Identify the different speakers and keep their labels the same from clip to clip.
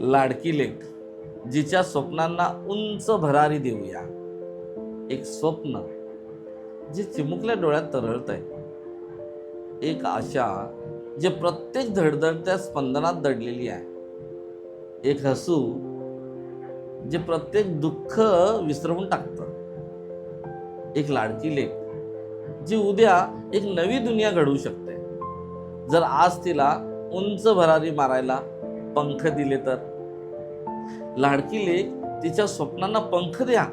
Speaker 1: लाडकी लेक जिच्या स्वप्नांना उंच भरारी देऊया. एक स्वप्न जे चिमुकल्या डोळ्यात तरळतंय, एक आशा जे प्रत्येक धडधडत्या स्पंदनात दडलेली आहे, एक हसू जे प्रत्येक दुःख विसरवून टाकतं, एक लाडकी लेक जी उद्या एक नवी दुनिया घडवू शकते जर आज तिला उंच भरारी मारायला पंख दिले तर. लाडकी लेक तिच्या स्वप्नांना पंख द्या,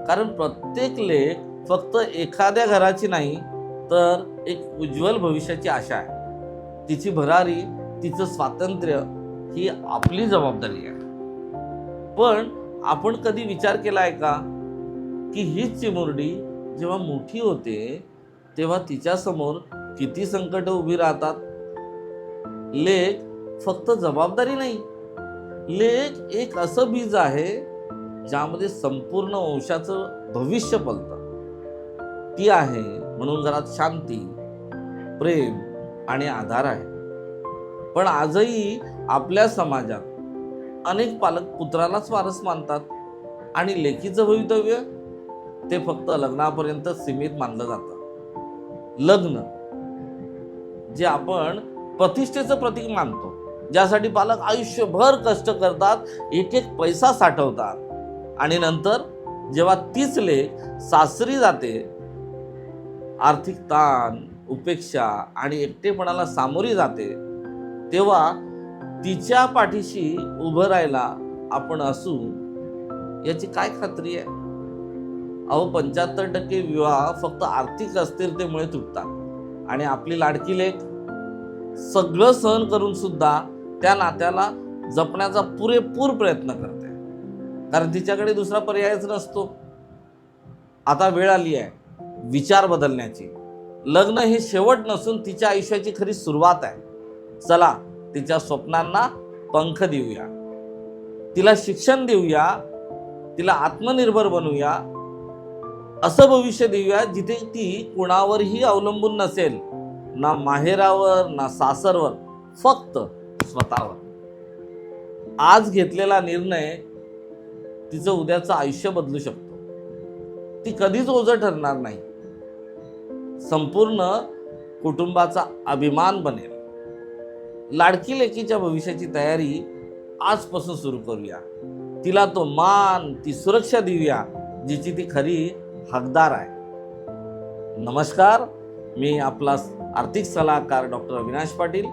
Speaker 1: कारण प्रत्येक लेक फक्त एखाद्या घराची नाही तर एक उज्ज्वल भविष्याची आशा आहे. तिची भरारी, तिचं स्वातंत्र्य ही आपली जबाबदारी आहे. पण आपण कधी विचार केलाय का की हीच चिमुरडी जेव्हा मोठी होते तेव्हा तिच्या समोर किती संकट उभी राहतात. लेक फक्त जबाबदारी नाही, लेक एक असं बीज आहे ज्यामध्ये संपूर्ण वंशाचं भविष्य पलतं. ती आहे म्हणून घरात शांती, प्रेम आणि आधार आहे. पण आजही आपल्या समाजात अनेक पालक पुत्रालाच वारस मानतात आणि लेकीचं भवितव्य ते फक्त लग्नापर्यंत सीमित मानलं जातं. लग्न जे आपण प्रतिष्ठेचं प्रतीक मानतो, ज्यासाठी पालक आयुष्यभर कष्ट करतात, एक एक पैसा साठवतात आणि नंतर जेव्हा तीच लेक सासरी जाते, आर्थिक ताण, उपेक्षा आणि एकटेपणाला सामोरी जाते, तेव्हा तिच्या पाठीशी उभं राहायला आपण असू याची काय खात्री आहे. अहो 75% विवाह फक्त आर्थिक अस्थिरतेमुळे तुटतात आणि आपली लाडकी लेक सगळं सहन करून सुद्धा त्या नात्याला जपण्याचा पुरेपूर प्रयत्न करते, कारण तिच्याकडे दुसरा पर्यायच नसतो. आता वेळ आली आहे विचार बदलण्याची. लग्न हे शेवट नसून तिच्या आयुष्याची खरी सुरुवात आहे. चला तिच्या स्वप्नांना पंख देऊया, तिला शिक्षण देऊया, तिला आत्मनिर्भर बनवूया, असं भविष्य देऊया जिथे ती कुणावरही अवलंबून नसेल, ना माहेरावर ना सासरवर, फक्त स्वतःवर. आज घेतलेला निर्णय तिचं उद्याचं आयुष्य बदलू शकतो. ती कधीच ओझं ठरणार नाही, संपूर्ण कुटुंबाचा अभिमान बनेल. लाडकी लेकीच्या भविष्याची तयारी आजपासून सुरू करूया. तिला तो मान, ती सुरक्षा देऊया जिची ती खरी हकदार आहे. नमस्कार, मी आपला आर्थिक सल्लागार डॉक्टर अविनाश पाटील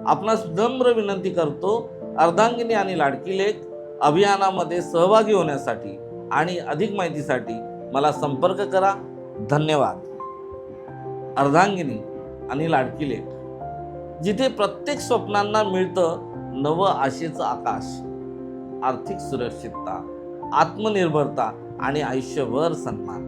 Speaker 1: आपणास नम्र विनंती करतो, अर्धांगिनी आणि लाडकी लेक अभियानामध्ये सहभागी होण्यासाठी आणि अधिक माहितीसाठी मला संपर्क करा. धन्यवाद. अर्धांगिनी आणि लाडकी लेक, जिथे प्रत्येक स्वप्नांना मिळतं नवं आशेचं आकाश, आर्थिक सुरक्षितता, आत्मनिर्भरता आणि आयुष्यभर सन्मान.